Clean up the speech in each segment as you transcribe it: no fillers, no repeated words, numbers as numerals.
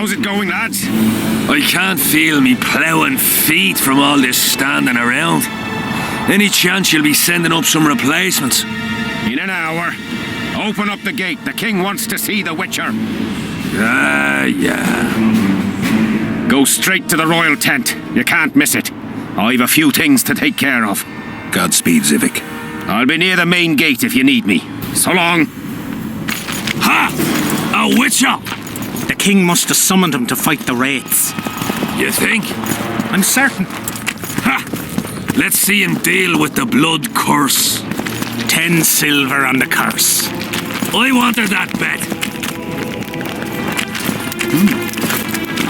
How's it going, lads? I can't feel me ploughing feet from all this standing around. Any chance you'll be sending up some replacements? In an hour. Open up the gate. The king wants to see the Witcher. Yeah. Go straight to the royal tent. You can't miss it. I've a few things to take care of. Godspeed, Zivik. I'll be near the main gate if you need me. So long. Ha! A Witcher! The king must have summoned him to fight the wraiths. You think? I'm certain. Ha! Let's see him deal with the blood curse. 10 silver on the curse. I wanted that bet.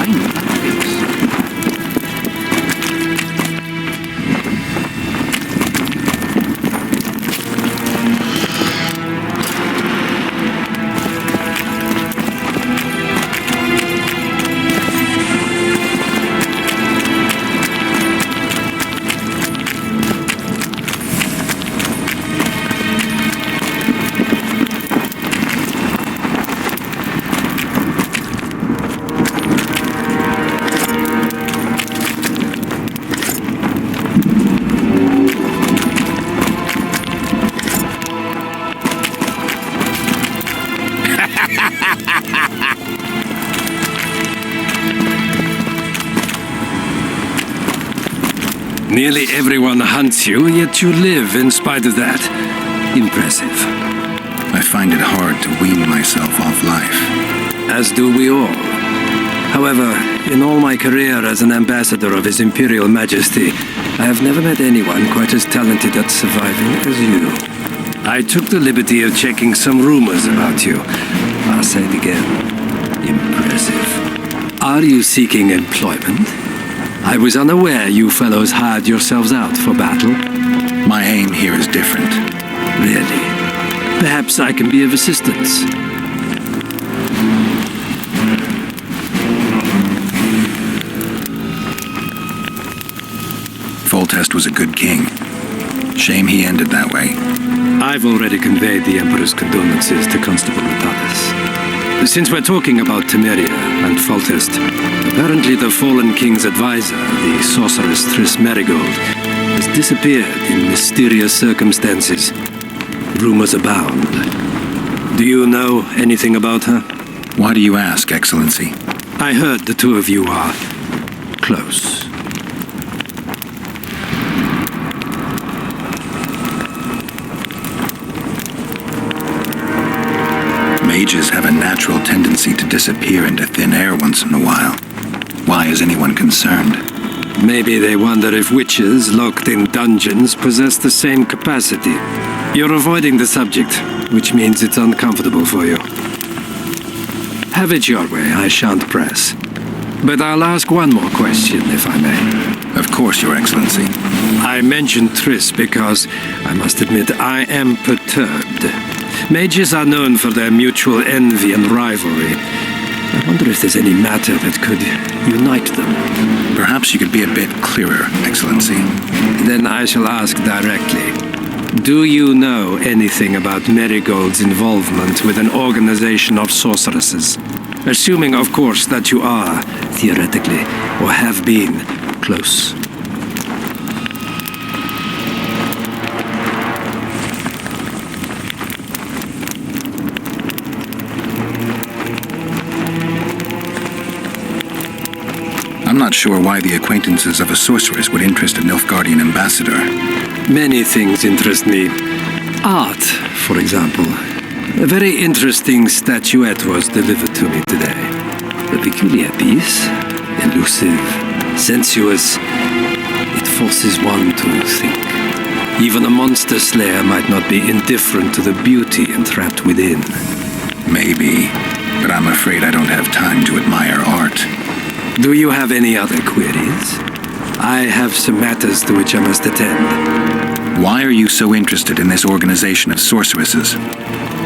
I know that face. Nearly everyone hunts you, yet you live in spite of that. Impressive. I find it hard to wean myself off life. As do we all. However, in all my career as an ambassador of His Imperial Majesty, I have never met anyone quite as talented at surviving as you. I took the liberty of checking some rumors about you. I'll say it again. Impressive. Are you seeking employment? I was unaware you fellows hired yourselves out for battle. My aim here is different. Really? Perhaps I can be of assistance. Foltest was a good king. Shame he ended that way. I've already conveyed the Emperor's condolences to Constable Matthias. Since we're talking about Temeria and Foltest, apparently the fallen king's advisor, the sorceress Triss Marigold, has disappeared in mysterious circumstances. Rumors abound. Do you know anything about her? Why do you ask, Excellency? I heard the two of you are close. Mages have a natural tendency to disappear into thin air once in a while. Why is anyone concerned? Maybe they wonder if witches locked in dungeons possess the same capacity. You're avoiding the subject, which means it's uncomfortable for you. Have it your way, I shan't press. But I'll ask one more question, if I may. Of course, Your Excellency. I mentioned Triss because, I must admit, I am perturbed. Mages are known for their mutual envy and rivalry. I wonder if there's any matter that could unite them. Perhaps you could be a bit clearer, Excellency. Then I shall ask directly. Do you know anything about Marigold's involvement with an organization of sorceresses? Assuming, of course, that you are, theoretically, or have been, close. I'm not sure why the acquaintances of a sorceress would interest a Nilfgaardian ambassador. Many things interest me. Art, for example. A very interesting statuette was delivered to me today. A peculiar piece, elusive, sensuous. It forces one to think. Even a monster slayer might not be indifferent to the beauty entrapped within. Maybe, but I'm afraid I don't have time to admire art. Do you have any other queries? I have some matters to which I must attend. Why are you so interested in this organization of sorceresses?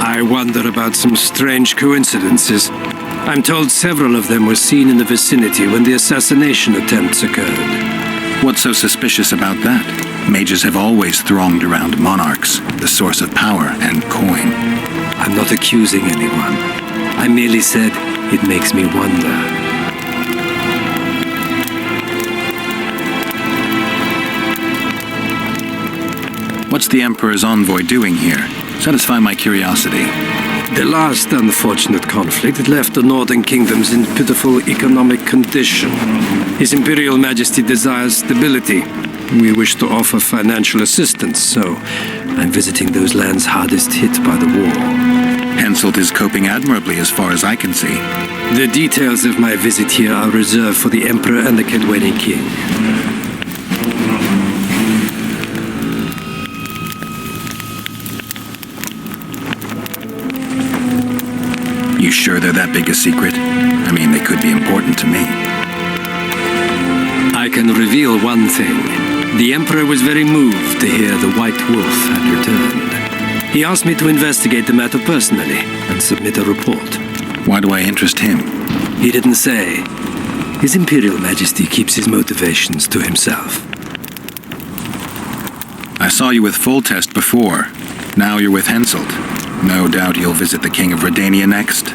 I wonder about some strange coincidences. I'm told several of them were seen in the vicinity when the assassination attempts occurred. What's so suspicious about that? Mages have always thronged around monarchs, the source of power and coin. I'm not accusing anyone. I merely said it makes me wonder. What's the Emperor's envoy doing here? Satisfy my curiosity. The last unfortunate conflict left the northern kingdoms in pitiful economic condition. His Imperial Majesty desires stability. We wish to offer financial assistance, so I'm visiting those lands hardest hit by the war. Henselt is coping admirably as far as I can see. The details of my visit here are reserved for the Emperor and the Kedweni King. You sure they're that big a secret? I mean, they could be important to me. I can reveal one thing. The Emperor was very moved to hear the White Wolf had returned. He asked me to investigate the matter personally and submit a report. Why do I interest him? He didn't say. His Imperial Majesty keeps his motivations to himself. I saw you with Foltest before. Now you're with Henselt. No doubt you'll visit the King of Redania next.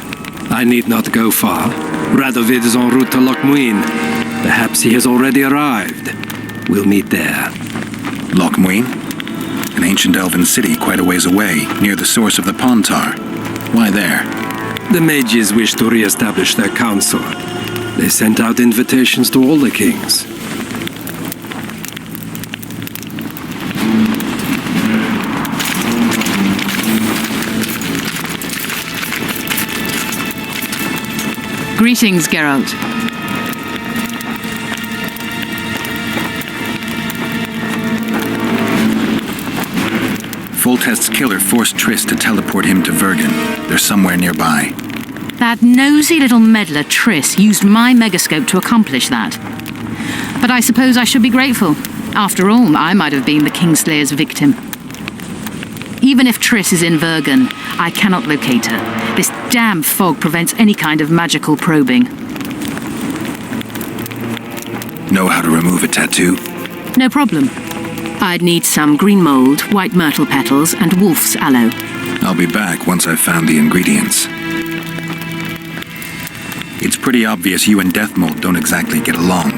I need not go far. Radovid is en route to Lochmuin. Perhaps he has already arrived. We'll meet there. Lochmuin? An ancient elven city quite a ways away, near the source of the Pontar. Why there? The mages wish to re-establish their council. They sent out invitations to all the kings. Greetings, Geralt. Foltest's killer forced Triss to teleport him to Vergen. They're somewhere nearby. That nosy little meddler Triss used my megascope to accomplish that. But I suppose I should be grateful. After all, I might have been the Kingslayer's victim. Even if Triss is in Vergen, I cannot locate her. This damn fog prevents any kind of magical probing. Know how to remove a tattoo? No problem. I'd need some green mold, white myrtle petals, and wolf's aloe. I'll be back once I've found the ingredients. It's pretty obvious you and Detmold don't exactly get along.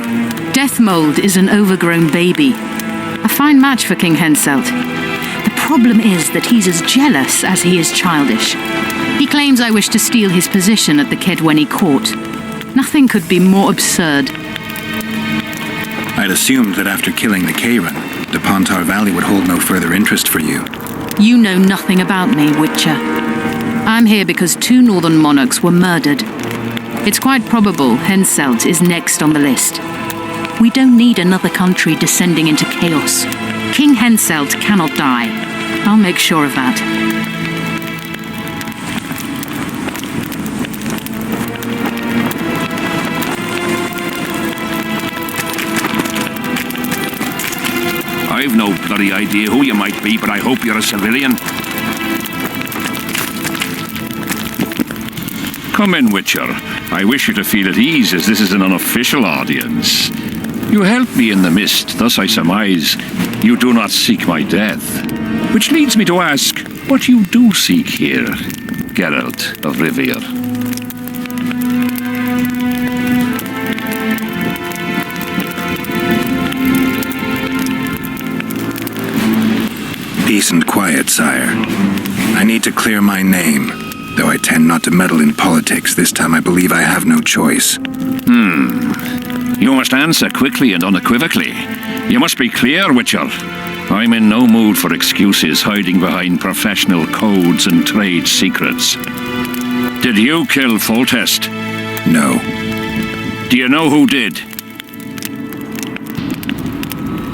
Detmold is an overgrown baby. A fine match for King Henselt. The problem is that he's as jealous as he is childish. He claims I wish to steal his position at the Kedweni court. Nothing could be more absurd. I'd assumed that after killing the Kayran, the Pontar Valley would hold no further interest for you. You know nothing about me, Witcher. I'm here because 2 northern monarchs were murdered. It's quite probable Henselt is next on the list. We don't need another country descending into chaos. King Henselt cannot die. I'll make sure of that. I've no bloody idea who you might be, but I hope you're a civilian. Come in, Witcher. I wish you to feel at ease, as this is an unofficial audience. You help me in the mist, thus I surmise you do not seek my death. Which leads me to ask what you do seek here, Geralt of Rivia. Peace and quiet, sire. I need to clear my name. Though I tend not to meddle in politics, this time I believe I have no choice. You must answer quickly and unequivocally. You must be clear, Witcher. I'm in no mood for excuses hiding behind professional codes and trade secrets. Did you kill Foltest? No. Do you know who did?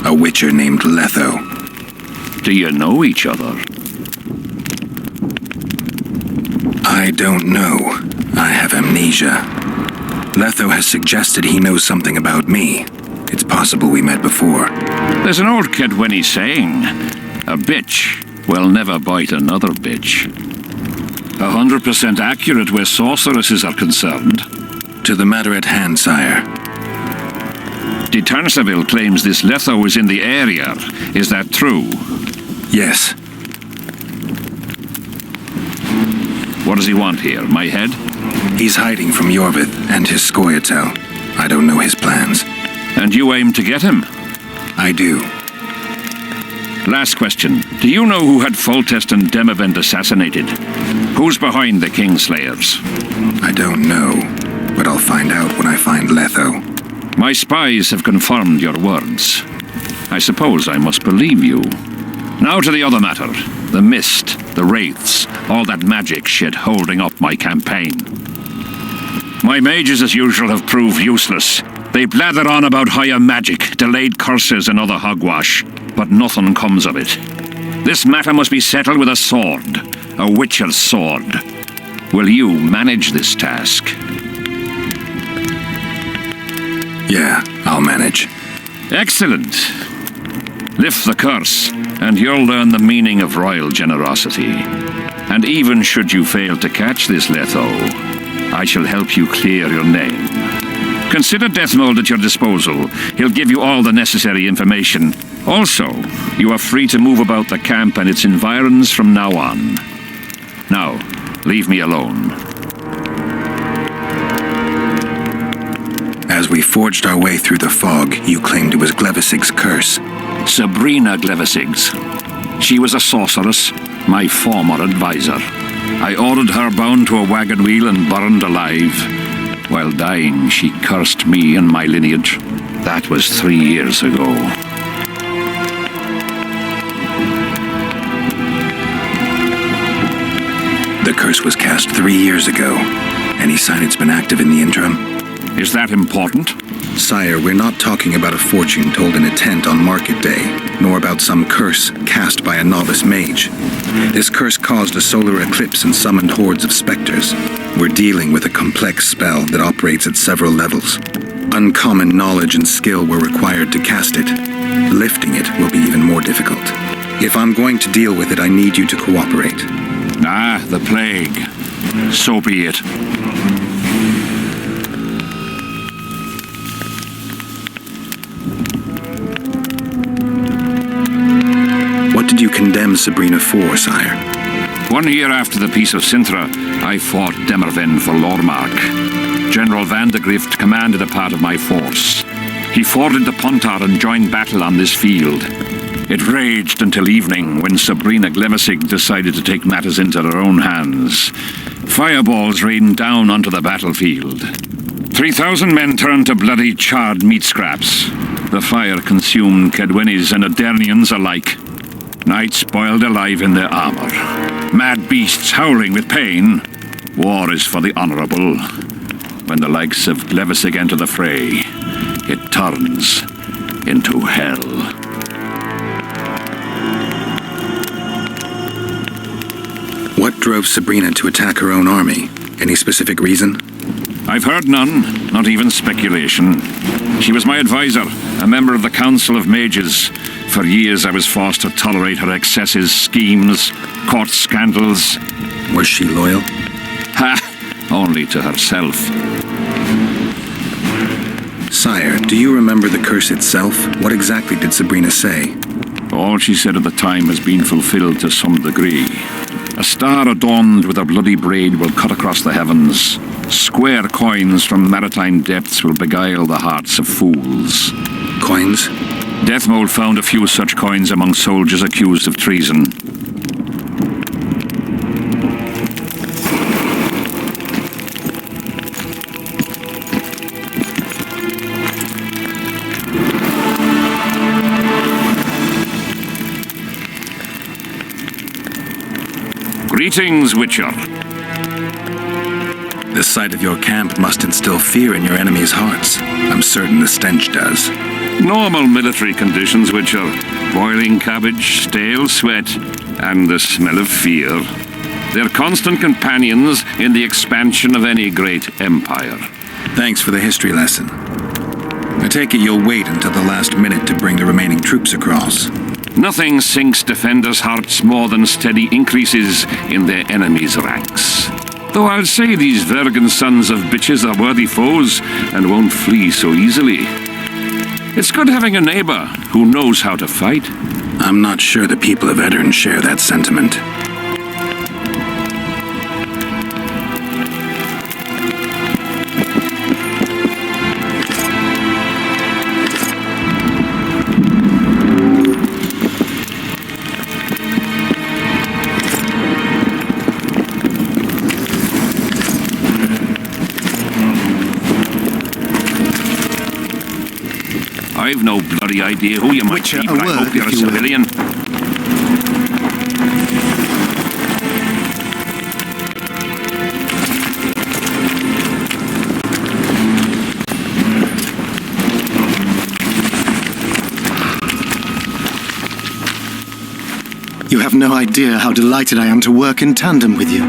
A witcher named Letho. Do you know each other? I don't know. I have amnesia. Letho has suggested he knows something about me. It's possible we met before. There's an old Kedweni saying, a bitch will never bite another bitch. 100% accurate where sorceresses are concerned. To the matter at hand, sire. De Tanseville claims this Letho is in the area. Is that true? Yes. What does he want here? My head? He's hiding from Yorvith and his Scoia'tael. I don't know his plans. And you aim to get him? I do. Last question. Do you know who had Foltest and Demavend assassinated? Who's behind the Kingslayers? I don't know, but I'll find out when I find Letho. My spies have confirmed your words. I suppose I must believe you. Now to the other matter. The mist, the wraiths, all that magic shit holding up my campaign. My mages, as usual, have proved useless. They blather on about higher magic, delayed curses and other hogwash, but nothing comes of it. This matter must be settled with a sword, a witcher's sword. Will you manage this task? Yeah, I'll manage. Excellent. Lift the curse, and you'll learn the meaning of royal generosity. And even should you fail to catch this Letho, I shall help you clear your name. Consider Detmold at your disposal. He'll give you all the necessary information. Also, you are free to move about the camp and its environs from now on. Now, leave me alone. As we forged our way through the fog, you claimed it was Glevisig's curse. Sabrina Glevisig's. She was a sorceress, my former advisor. I ordered her bound to a wagon wheel and burned alive. While dying, she cursed me and my lineage. That was 3 years ago. The curse was cast 3 years ago. Any sign it's been active in the interim? Is that important? Sire, we're not talking about a fortune told in a tent on market day, nor about some curse cast by a novice mage. This curse caused a solar eclipse and summoned hordes of specters. We're dealing with a complex spell that operates at several levels. Uncommon knowledge and skill were required to cast it. Lifting it will be even more difficult. If I'm going to deal with it, I need you to cooperate. Ah, the plague. So be it. What did you condemn Sabrina for, sire? 1 year after the Peace of Sintra, I fought Demerven for Lormark. General Vandegrift commanded a part of my force. He forded the Pontar and joined battle on this field. It raged until evening, when Sabrina Glevisig decided to take matters into her own hands. Fireballs rained down onto the battlefield. 3,000 men turned to bloody, charred meat scraps. The fire consumed Kedwenis and Adernians alike. Knights boiled alive in their armor. Mad beasts howling with pain. War is for the honorable. When the likes of Glevisig enter the fray, it turns into hell. What drove Sabrina to attack her own army? Any specific reason? I've heard none, not even speculation. She was my advisor, a member of the Council of Mages. For years I was forced to tolerate her excesses, schemes, court scandals. Was she loyal? Ha! Only to herself. Sire, do you remember the curse itself? What exactly did Sabrina say? All she said at the time has been fulfilled to some degree. A star adorned with a bloody braid will cut across the heavens. Square coins from maritime depths will beguile the hearts of fools. Coins? Detmold found a few such coins among soldiers accused of treason. Greetings, Witcher. The sight of your camp must instill fear in your enemies' hearts. I'm certain the stench does. Normal military conditions, Witcher. Boiling cabbage, stale sweat, and the smell of fear. They're constant companions in the expansion of any great empire. Thanks for the history lesson. I take it you'll wait until the last minute to bring the remaining troops across. Nothing sinks defenders' hearts more than steady increases in their enemies' ranks. Though I'll say these Vergen sons of bitches are worthy foes and won't flee so easily. It's good having a neighbor who knows how to fight. I'm not sure the people of Odrin share that sentiment. I've no bloody idea who you might Witcher, be, a but I word, hope you're a if you will. civilian. You have no idea how delighted I am to work in tandem with you.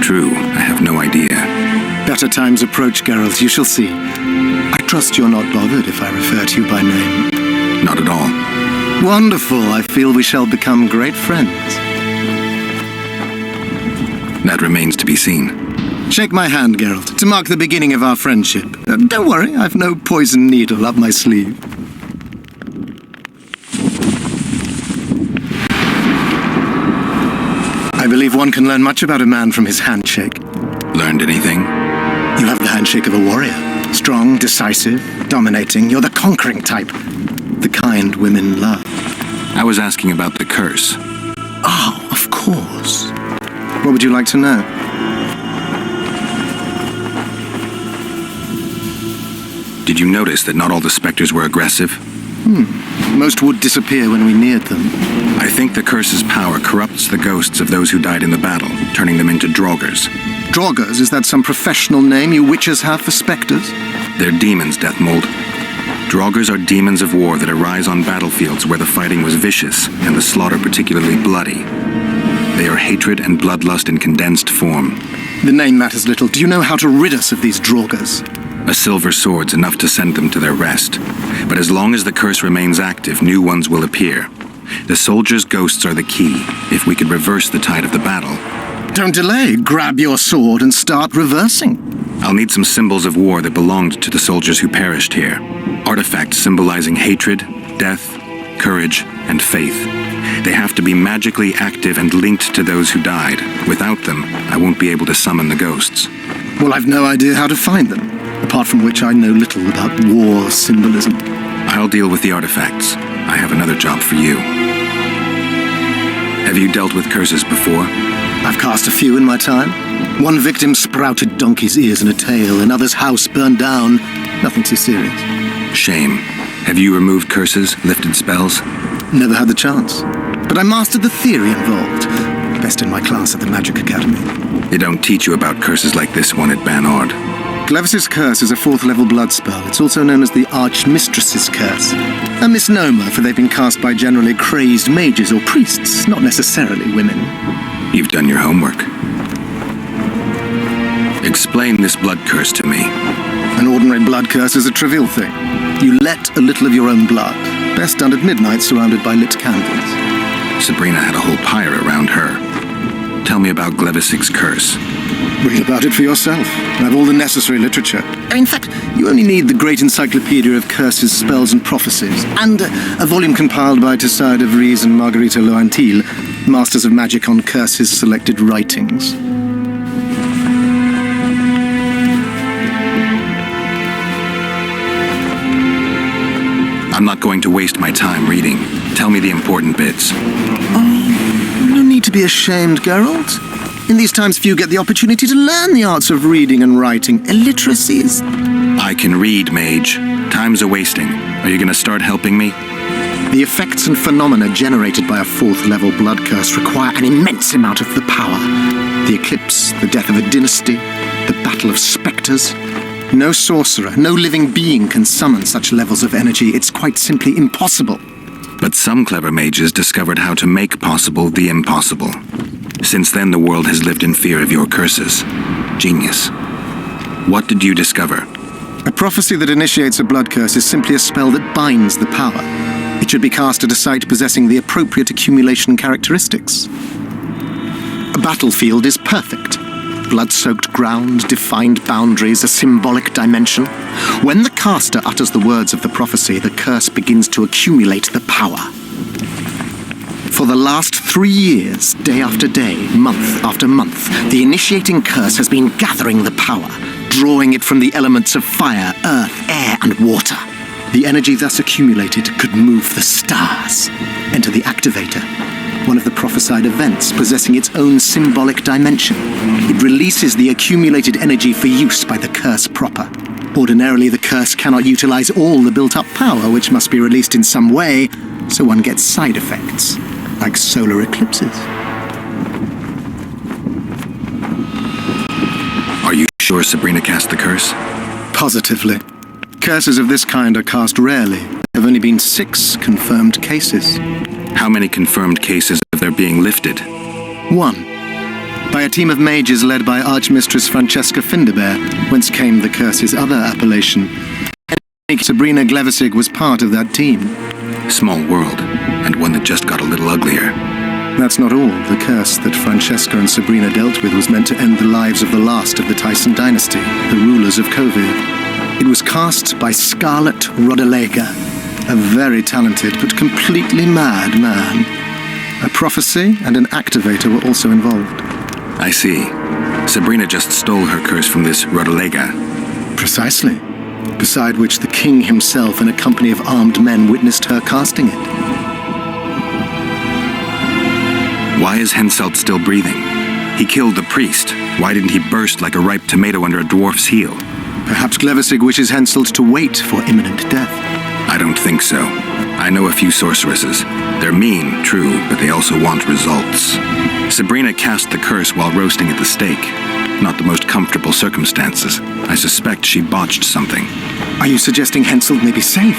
True, I have no idea. Better times approach, Geralt, you shall see. I trust you're not bothered if I refer to you by name. Not at all. Wonderful, I feel we shall become great friends. That remains to be seen. Shake my hand, Geralt, to mark the beginning of our friendship. Don't worry, I've no poison needle up my sleeve. I believe one can learn much about a man from his handshake. Learned anything? You have the handshake of a warrior. Strong, decisive, dominating. You're the conquering type. The kind women love. I was asking about the curse. Oh, of course. What would you like to know? Did you notice that not all the specters were aggressive? Most would disappear when we neared them. I think the curse's power corrupts the ghosts of those who died in the battle, turning them into draugrs. Draugrs, is that some professional name you witches have for specters? They're demons, Detmold. Draugrs are demons of war that arise on battlefields where the fighting was vicious and the slaughter particularly bloody. They are hatred and bloodlust in condensed form. The name matters little. Do you know how to rid us of these Draugrs? A silver sword's enough to send them to their rest. But as long as the curse remains active, new ones will appear. The soldiers' ghosts are the key, if we could reverse the tide of the battle. Don't delay. Grab your sword and start reversing. I'll need some symbols of war that belonged to the soldiers who perished here. Artifacts symbolizing hatred, death, courage, and faith. They have to be magically active and linked to those who died. Without them, I won't be able to summon the ghosts. Well, I've no idea how to find them, apart from which I know little about war symbolism. I'll deal with the artifacts. I have another job for you. Have you dealt with curses before? I've cast a few in my time. One victim sprouted donkey's ears in a tail, another's house burned down. Nothing too serious. Shame. Have you removed curses, lifted spells? Never had the chance. But I mastered the theory involved. Best in my class at the Magic Academy. They don't teach you about curses like this one at Banord. Glevis's Curse is a 4th level blood spell. It's also known as the Archmistress's Curse. A misnomer, for they've been cast by generally crazed mages or priests, not necessarily women. You've done your homework. Explain this blood curse to me. An ordinary blood curse is a trivial thing. You let a little of your own blood, best done at midnight surrounded by lit candles. Sabrina had a whole pyre around her. Tell me about Glevis's curse. Read about it for yourself. I have all the necessary literature. In fact, you only need the Great Encyclopedia of Curses, Spells and Prophecies, and a volume compiled by Tessard de Vries and Marguerite Loantil, Masters of Magic on Curses Selected Writings. I'm not going to waste my time reading. Tell me the important bits. Oh, no need to be ashamed, Geralt. In these times, few get the opportunity to learn the arts of reading and writing. Illiteracy is... I can read, mage. Time's a-wasting. Are you going to start helping me? The effects and phenomena generated by a 4th level blood curse require an immense amount of the power. The eclipse, the death of a dynasty, the battle of spectres. No sorcerer, no living being can summon such levels of energy. It's quite simply impossible. But some clever mages discovered how to make possible the impossible. Since then, the world has lived in fear of your curses. Genius. What did you discover? A prophecy that initiates a blood curse is simply a spell that binds the power. It should be cast at a site possessing the appropriate accumulation characteristics. A battlefield is perfect. Blood-soaked ground, defined boundaries, a symbolic dimension. When the caster utters the words of the prophecy, the curse begins to accumulate the power. For the last 3 years, day after day, month after month, the initiating curse has been gathering the power, drawing it from the elements of fire, earth, air, and water. The energy thus accumulated could move the stars. Enter the activator, one of the prophesied events possessing its own symbolic dimension. It releases the accumulated energy for use by the curse proper. Ordinarily, the curse cannot utilize all the built-up power, which must be released in some way, so one gets side effects, like solar eclipses. Are you sure Sabrina cast the curse? Positively. Curses of this kind are cast rarely. There have only been 6 confirmed cases. How many confirmed cases of their being lifted? 1. By a team of mages led by Archmistress Francesca Finderbear, whence came the curse's other appellation. Sabrina Glevissig was part of that team. Small world, and one that just got a little uglier. That's not all. The curse that Francesca and Sabrina dealt with was meant to end the lives of the last of the Tyson dynasty, the rulers of Kovir. It was cast by Scarlet Rodalega, a very talented but completely mad man. A prophecy and an activator were also involved. I see. Sabrina just stole her curse from this Rodalega. Precisely. Beside which the king himself and a company of armed men witnessed her casting it. Why is Henselt still breathing? He killed the priest. Why didn't he burst like a ripe tomato under a dwarf's heel? Perhaps Glevissig wishes Henselt to wait for imminent death. I don't think so. I know a few sorceresses. They're mean, true, but they also want results. Sabrina cast the curse while roasting at the stake. Not the most comfortable circumstances. I suspect she botched something. Are you suggesting Henselt may be safe?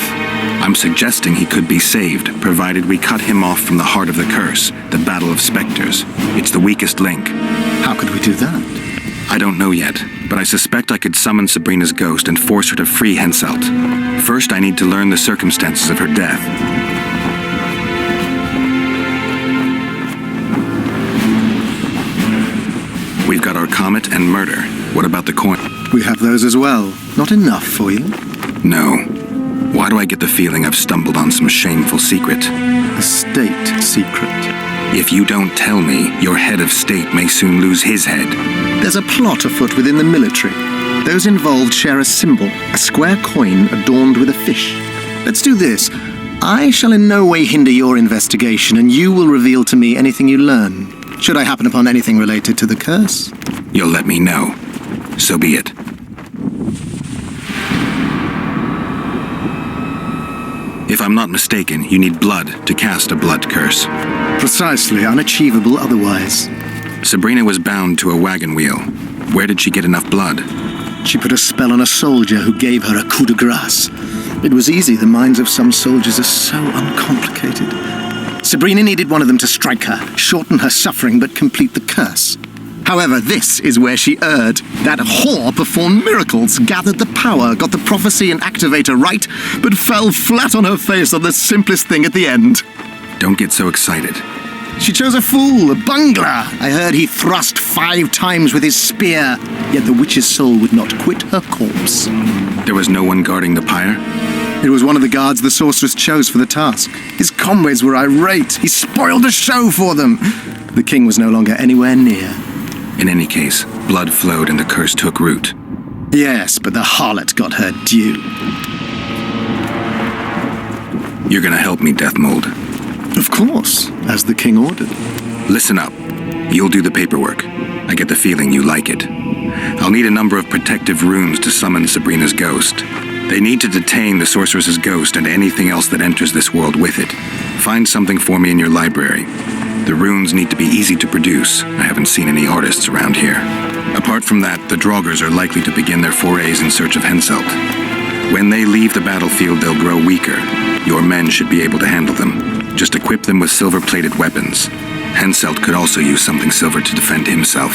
I'm suggesting he could be saved, provided we cut him off from the heart of the curse, the Battle of Spectres. It's the weakest link. How could we do that? I don't know yet, but I suspect I could summon Sabrina's ghost and force her to free Henselt. First, I need to learn the circumstances of her death. We've got our comet and murder. What about the coin? We have those as well. Not enough for you? No. Why do I get the feeling I've stumbled on some shameful secret? A state secret. If you don't tell me, your head of state may soon lose his head. There's a plot afoot within the military. Those involved share a symbol, a square coin adorned with a fish. Let's do this. I shall in no way hinder your investigation, and you will reveal to me anything you learn. Should I happen upon anything related to the curse? You'll let me know. So be it. If I'm not mistaken, you need blood to cast a blood curse. Precisely, unachievable otherwise. Sabrina was bound to a wagon wheel. Where did she get enough blood? She put a spell on a soldier who gave her a coup de grace. It was easy, the minds of some soldiers are so uncomplicated. Sabrina needed one of them to strike her, shorten her suffering, but complete the curse. However, this is where she erred. That whore performed miracles, gathered the power, got the prophecy and activator right, but fell flat on her face on the simplest thing at the end. Don't get so excited. She chose a fool, a bungler. I heard he thrust 5 times with his spear, yet the witch's soul would not quit her corpse. There was no one guarding the pyre? It was one of the guards the sorceress chose for the task. His comrades were irate. He spoiled the show for them. The king was no longer anywhere near. In any case, blood flowed and the curse took root. Yes, but the harlot got her due. You're gonna help me, Detmold. Of course, as the king ordered. Listen up. You'll do the paperwork. I get the feeling you like it. I'll need a number of protective runes to summon Sabrina's ghost. They need to detain the sorceress's ghost and anything else that enters this world with it. Find something for me in your library. The runes need to be easy to produce. I haven't seen any artists around here. Apart from that, the Draugrs are likely to begin their forays in search of Henselt. When they leave the battlefield, they'll grow weaker. Your men should be able to handle them. Just equip them with silver-plated weapons. Henselt could also use something silver to defend himself.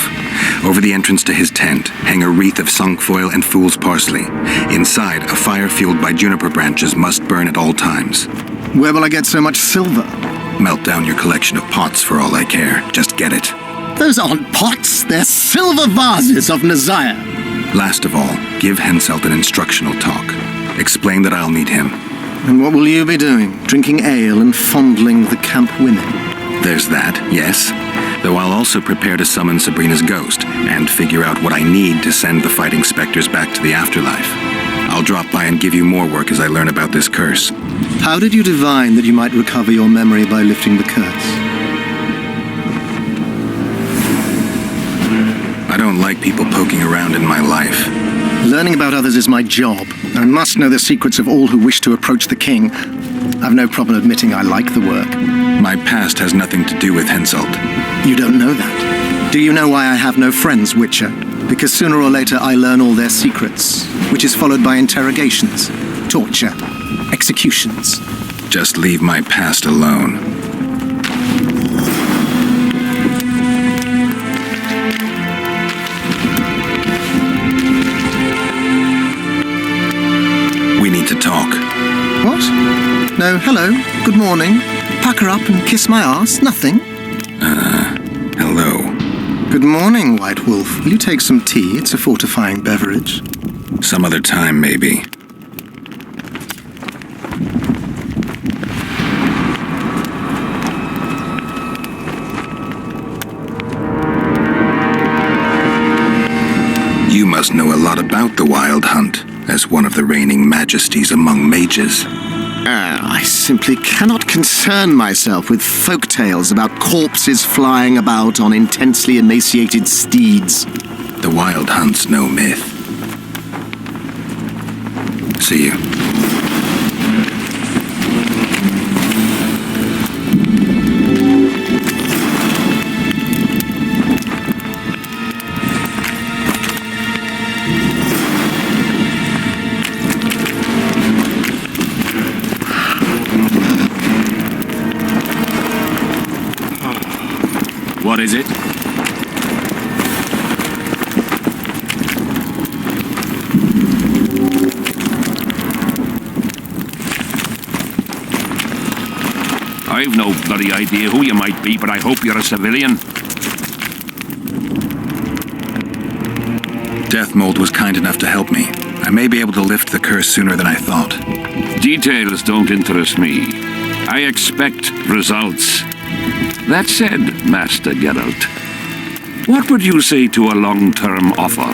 Over the entrance to his tent, hang a wreath of cinquefoil and fool's parsley. Inside, a fire fueled by juniper branches must burn at all times. Where will I get so much silver? Melt down your collection of pots for all I care. Just get it. Those aren't pots, they're silver vases of Nazaya. Last of all, give Henselt an instructional talk. Explain that I'll need him. And what will you be doing? Drinking ale and fondling the camp women? There's that, yes. Though I'll also prepare to summon Sabrina's ghost and figure out what I need to send the fighting specters back to the afterlife. I'll drop by and give you more work as I learn about this curse. How did you divine that you might recover your memory by lifting the curse? I don't like people poking around in my life. Learning about others is my job. I must know the secrets of all who wish to approach the king. I've no problem admitting I like the work. My past has nothing to do with Henselt. You don't know that. Do you know why I have no friends, Witcher? Because sooner or later I learn all their secrets, which is followed by interrogations, torture, executions. Just leave my past alone. We need to talk. What? No, hello, good morning. Pucker up and kiss my ass, nothing. Hello. Good morning, White Wolf. Will you take some tea? It's a fortifying beverage. Some other time, maybe. You must know a lot about the Wild Hunt, as one of the reigning majesties among mages. I simply cannot concern myself with folk tales about corpses flying about on intensely emaciated steeds. The Wild Hunt's no myth. See you. What is it? I've no bloody idea who you might be, but I hope you're a civilian. Detmold was kind enough to help me. I may be able to lift the curse sooner than I thought. Details don't interest me. I expect results. That said, Master Geralt, what would you say to a long-term offer?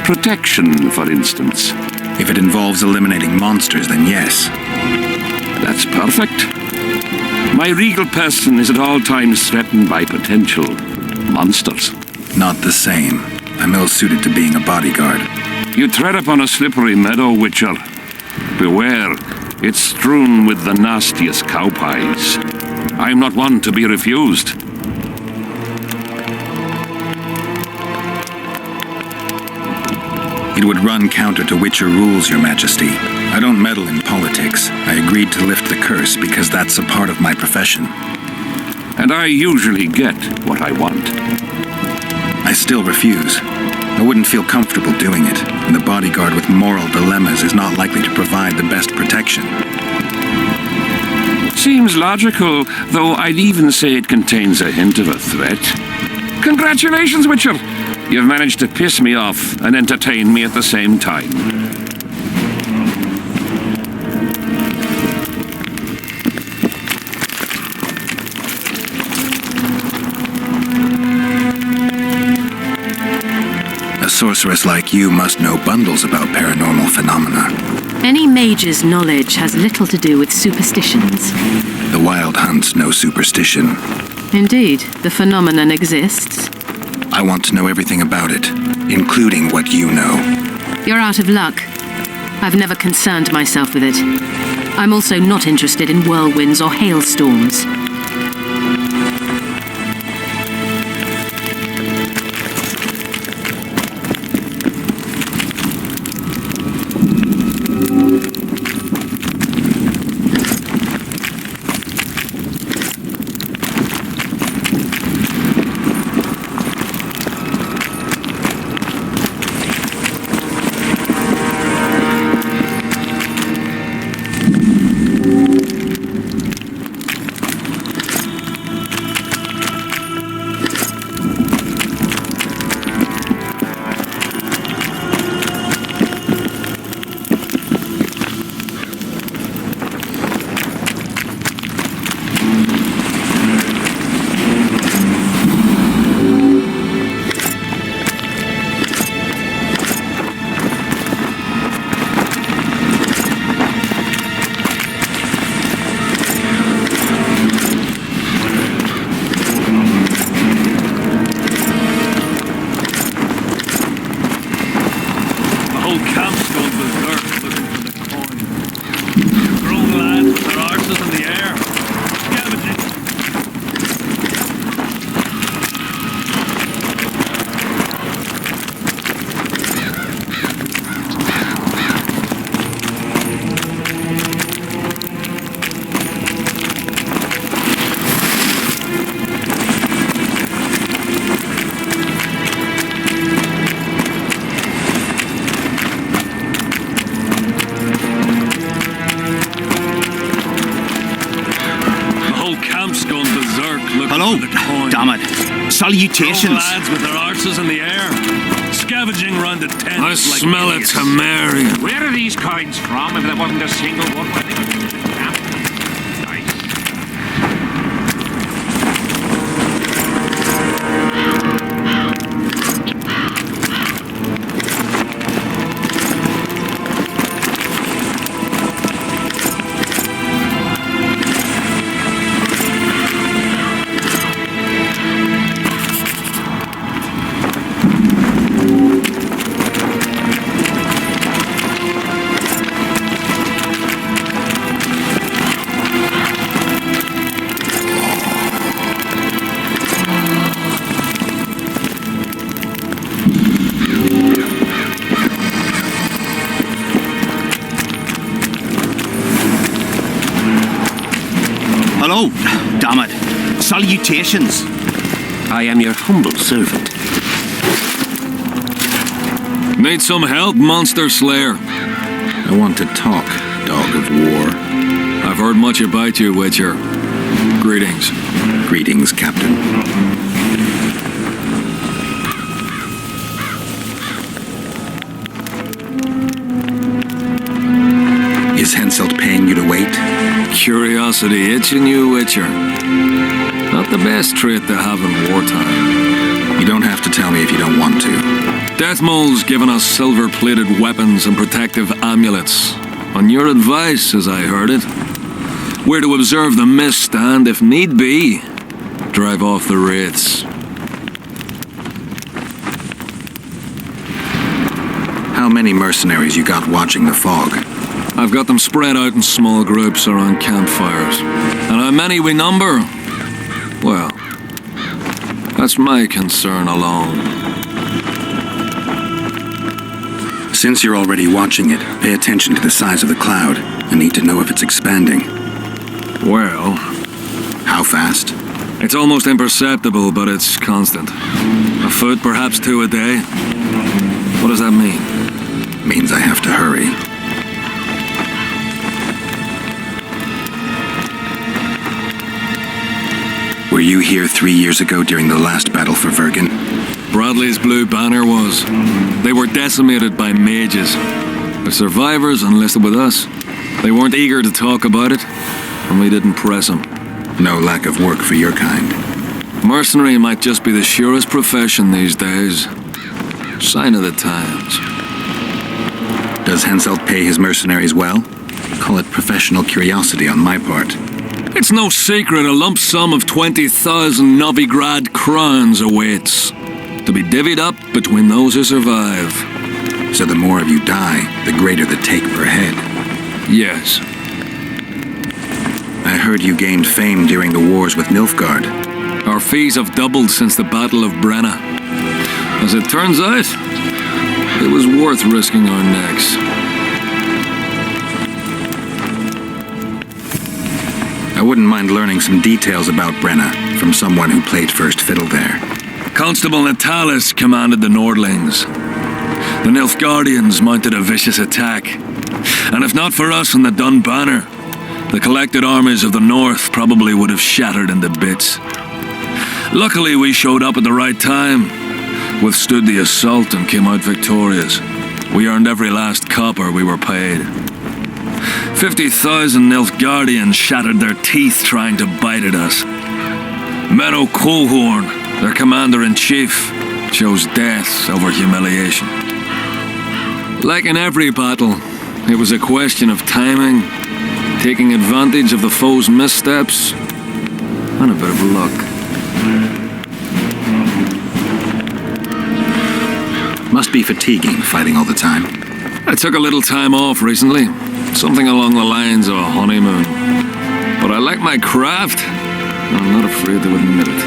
Protection, for instance. If it involves eliminating monsters, then yes. That's perfect. My regal person is at all times threatened by potential monsters. Not the same. I'm ill-suited to being a bodyguard. You tread upon a slippery meadow, Witcher. Beware, it's strewn with the nastiest cow pies. I'm not one to be refused. It would run counter to Witcher rules, Your Majesty. I don't meddle in politics. I agreed to lift the curse because that's a part of my profession. And I usually get what I want. I still refuse. I wouldn't feel comfortable doing it, and the bodyguard with moral dilemmas is not likely to provide the best protection. Seems logical, though I'd even say it contains a hint of a threat. Congratulations, Witcher! You've managed to piss me off and entertain me at the same time. A sorceress like you must know bundles about paranormal phenomena. Any mage's knowledge has little to do with superstitions. The Wild Hunt's no superstition. Indeed, the phenomenon exists. I want to know everything about it, including what you know. You're out of luck. I've never concerned myself with it. I'm also not interested in whirlwinds or hailstorms. camp's going berserk looking for the coin. Grown lads with their arses in the air. Scavenging. Hello, damn it. Salutations. Lads with their arses in the air, scavenging round the tent. I smell it, Tamari. Where are these coins from if there wasn't a single one? Hello, damn it. Salutations. I am your humble servant. Need some help, monster slayer? I want to talk, dog of war. I've heard much about you, Witcher. Greetings. Greetings, Captain. Is Henselt paying you to wait? Curiosity itching you, Witcher. Not the best trait to have in wartime. You don't have to tell me if you don't want to. Detmold's given us silver-plated weapons and protective amulets. On your advice, as I heard it. We're to observe the mist and, if need be, drive off the wraiths. How many mercenaries you got watching the fog? I've got them spread out in small groups around campfires. And how many we number? Well, that's my concern alone. Since you're already watching it, pay attention to the size of the cloud. I need to know if it's expanding. Well, how fast? It's almost imperceptible, but it's constant. A foot, perhaps 2 a day. What does that mean? Means I have to hurry. Were you here 3 years ago during the last battle for Vergen? Bradley's blue banner was. They were decimated by mages. The survivors enlisted with us. They weren't eager to talk about it, and we didn't press them. No lack of work for your kind. Mercenary might just be the surest profession these days. Sign of the times. Does Henselt pay his mercenaries well? Call it professional curiosity on my part. It's no secret a lump sum of 20,000 Novigrad crowns awaits, to be divvied up between those who survive. So the more of you die, the greater the take per head. Yes. I heard you gained fame during the wars with Nilfgaard. Our fees have doubled since the Battle of Brenna. As it turns out, it was worth risking our necks. I wouldn't mind learning some details about Brenna from someone who played first fiddle there. Constable Natalis commanded the Nordlings. The Nilfgaardians mounted a vicious attack. And if not for us and the Dun Banner, the collected armies of the North probably would have shattered into bits. Luckily, we showed up at the right time, withstood the assault and came out victorious. We earned every last copper we were paid. 50,000 Nilfgaardians shattered their teeth trying to bite at us. Menno Colhorn, their commander-in-chief, chose death over humiliation. Like in every battle, it was a question of timing, taking advantage of the foe's missteps, and a bit of luck. Must be fatiguing, fighting all the time. I took a little time off recently. Something along the lines of a honeymoon. But I like my craft. And I'm not afraid to admit it.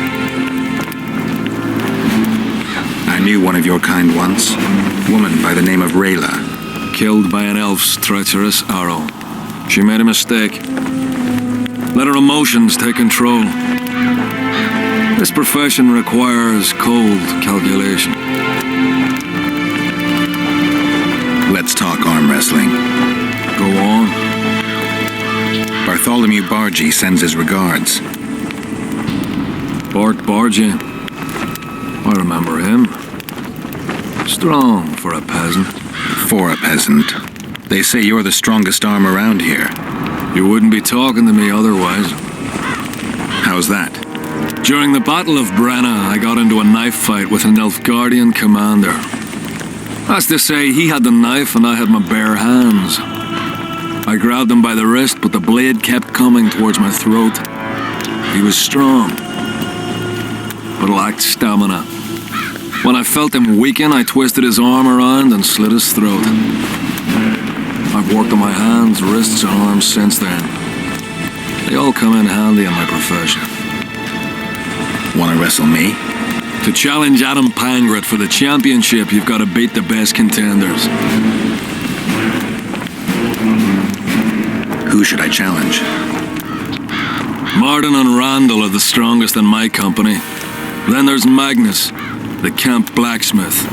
I knew one of your kind once. Woman by the name of Rayla. Killed by an elf's treacherous arrow. She made a mistake. Let her emotions take control. This profession requires cold calculation. Let's talk arm wrestling. Go on. Bartholomew Bargy sends his regards. Bart Bargy. I remember him. Strong for a peasant. For a peasant. They say you're the strongest arm around here. You wouldn't be talking to me otherwise. How's that? During the Battle of Brenna, I got into a knife fight with an Nilfgaardian commander. That's to say, he had the knife and I had my bare hands. I grabbed him by the wrist, but the blade kept coming towards my throat. He was strong, but lacked stamina. When I felt him weaken, I twisted his arm around and slit his throat. I've worked on my hands, wrists, and arms since then. They all come in handy in my profession. Wanna wrestle me? To challenge Adam Pangret for the championship, you've got to beat the best contenders. Who should I challenge? Martin and Randall are the strongest in my company. Then there's Magnus, the camp blacksmith.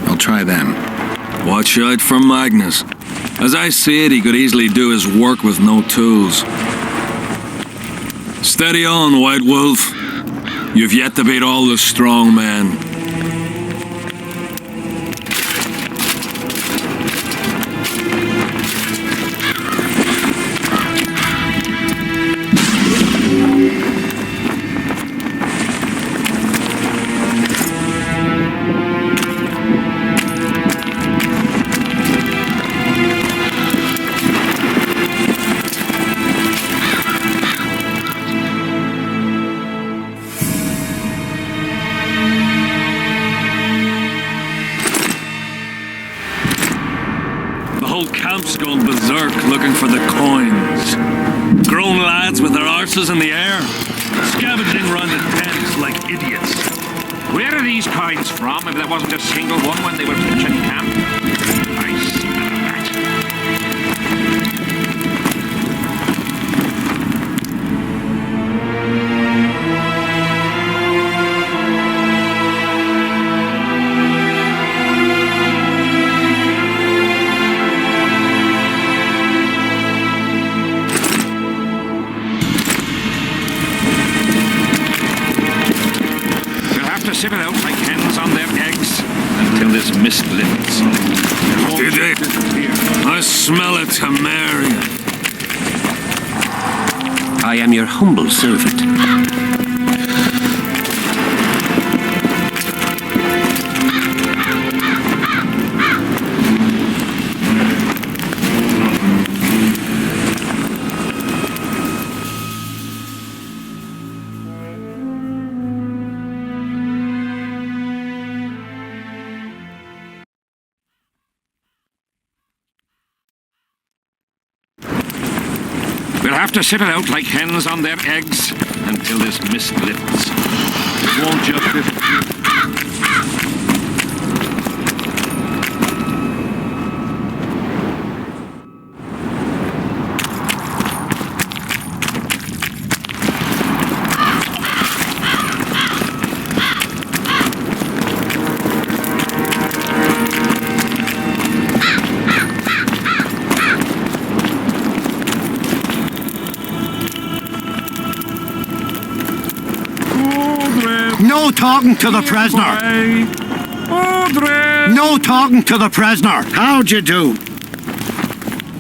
I'll try them. Watch out for Magnus. As I see it, he could easily do his work with no tools. Steady on, White Wolf. You've yet to beat all the strong men. Camp's gone berserk looking for the coins. Grown lads with their arses in the air, scavenging round the tents like idiots. Where are these coins from if there wasn't a single one when they were pitching camp? I smell that. Sip it out like hens on their eggs until this mist lifts. Did they? I smell it, Tamarian. I am your humble servant. We'll have to sit it out like hens on their eggs until this mist lifts. It won't just lift. No talking to the prisoner. Odrin! No talking to the prisoner. How'd you do?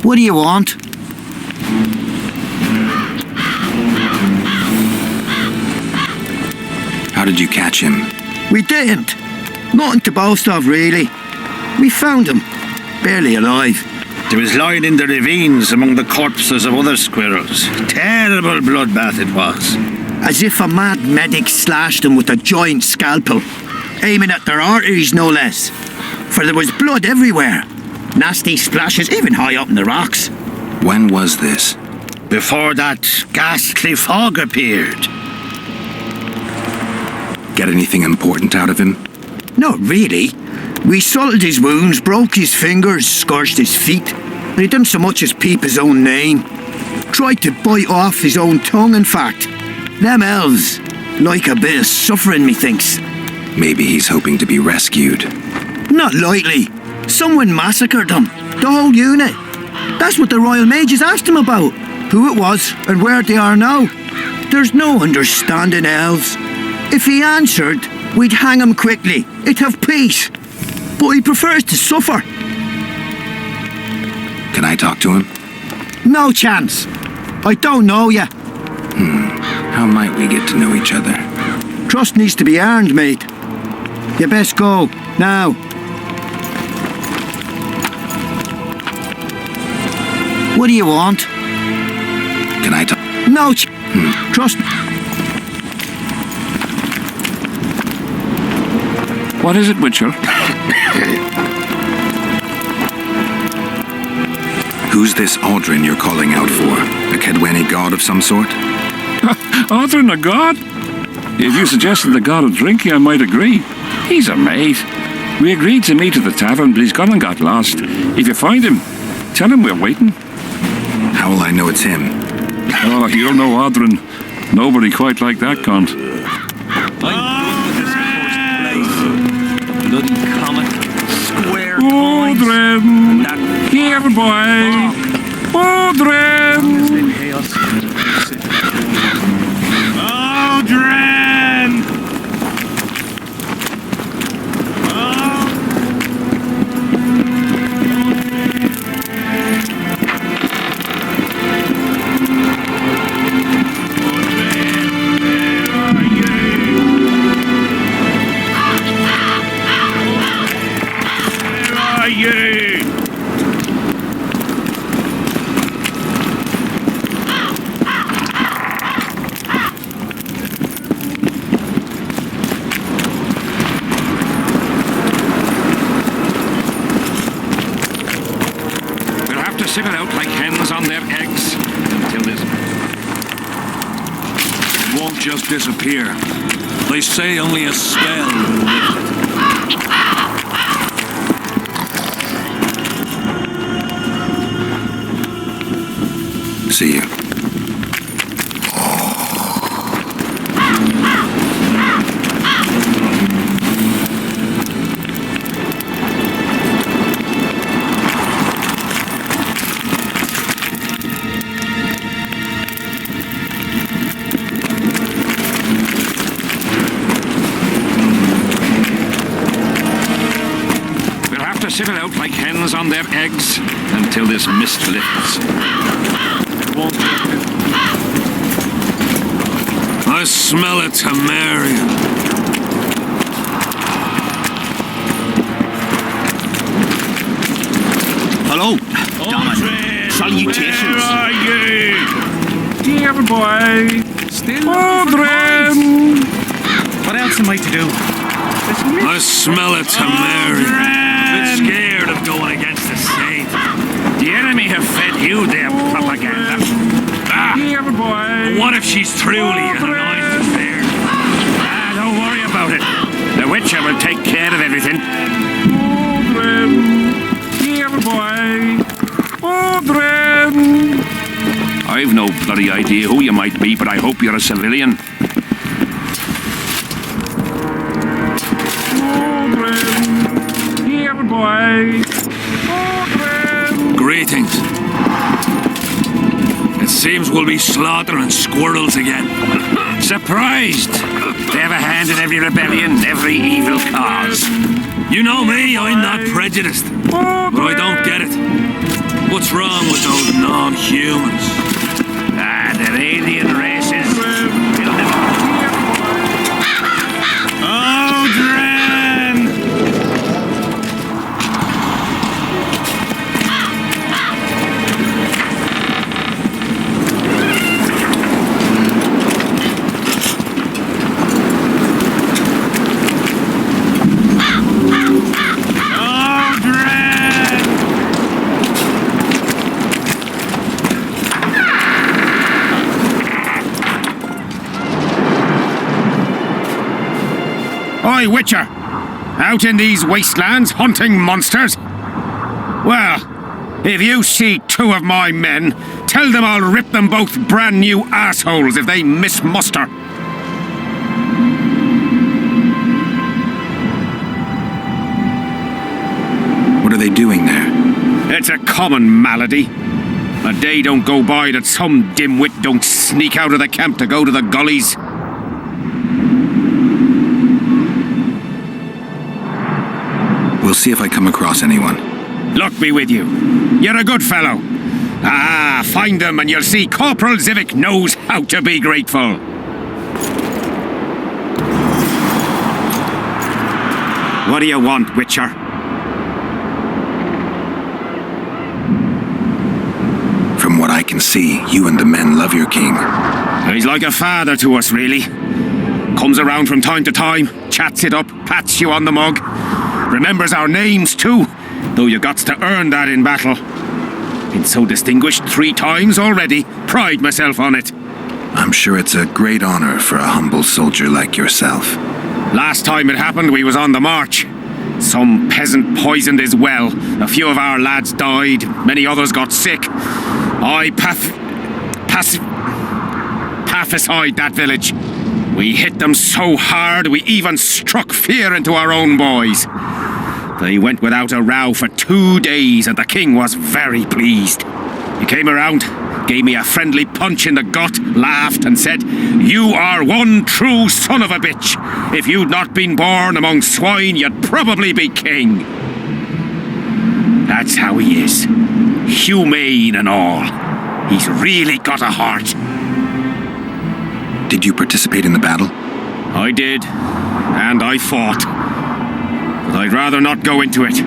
What do you want? How did you catch him? We didn't. Nothing to boast of, really. We found him. Barely alive. He was lying in the ravines among the corpses of other squirrels. Terrible bloodbath it was. As if a mad medic slashed them with a giant scalpel, aiming at their arteries no less, for there was blood everywhere. Nasty splashes, even high up in the rocks. When was this? Before that ghastly fog appeared. Get anything important out of him? Not really. We salted his wounds, broke his fingers, scorched his feet. And he didn't so much as peep his own name. Tried to bite off his own tongue, in fact. Them elves like a bit of suffering, methinks. Maybe he's hoping to be rescued. Not likely. Someone massacred them. The whole unit. That's what the Royal Mages asked him about. Who it was and where they are now. There's no understanding elves. If he answered, we'd hang him quickly. It'd have peace. But he prefers to suffer. Can I talk to him? No chance. I don't know you. How might we get to know each other? Trust needs to be earned, mate. You best go, now. What do you want? Can I talk? No trust. What is it, Witcher? Who's this Odrin you're calling out for? A Kedweni god of some sort? Odrin, a god? If you suggested the god of drinking, I might agree. He's a mate. We agreed to meet at the tavern, but he's gone and got lost. If you find him, tell him we're waiting. How will I know it's him? Oh, you'll know Odrin. Nobody quite like that cunt. Bloody comet. Square Odrin! Here, boy! Odrin! Odrin! Sit it out like hens on their eggs until this... It won't just disappear. They say only a spell will lift it. See you. Sit it out like hens on their eggs until this mist lifts. Won't I smell a Temerian. Hello, Damon. Salutations. Where are you? Here, boy! Still Odrin! What else am I to do? I smell a Temerian. Bit scared of going against the Saint. The enemy have fed you their propaganda. Here, boy! What if she's truly an anointed fair? Don't worry about it. The Witcher will take care of everything. Odrin! Here, boy! Odrin! I've no bloody idea who you might be, but I hope you're a civilian. Boy. Greetings. It seems we'll be slaughtering squirrels again. Surprised! They have a hand in every rebellion, every evil cause. You know me, I'm not prejudiced. But I don't get it. What's wrong with those non-humans? They're alien races. Odrin! I, Witcher? Out in these wastelands hunting monsters? Well, if you see two of my men, tell them I'll rip them both brand new assholes if they miss muster. What are they doing there? It's a common malady. A day don't go by that some dimwit don't sneak out of the camp to go to the gullies. We'll see if I come across anyone. Luck be with you. You're a good fellow. Ah, find them and you'll see Corporal Zivik knows how to be grateful. What do you want, Witcher? From what I can see, you and the men love your king. He's like a father to us, really. Comes around from time to time, chats it up, pats you on the mug. Remembers our names, too, though you gots to earn that in battle. Been so distinguished 3 times already. Pride myself on it. I'm sure it's a great honor for a humble soldier like yourself. Last time it happened, we was on the march. Some peasant poisoned his well. A few of our lads died. Many others got sick. I pacified that village. We hit them so hard, we even struck fear into our own boys. They went without a row for 2 days, and the king was very pleased. He came around, gave me a friendly punch in the gut, laughed and said, "You are one true son of a bitch. If you'd not been born among swine, you'd probably be king." That's how he is. Humane and all. He's really got a heart. Did you participate in the battle? I did, and I fought. But I'd rather not go into it.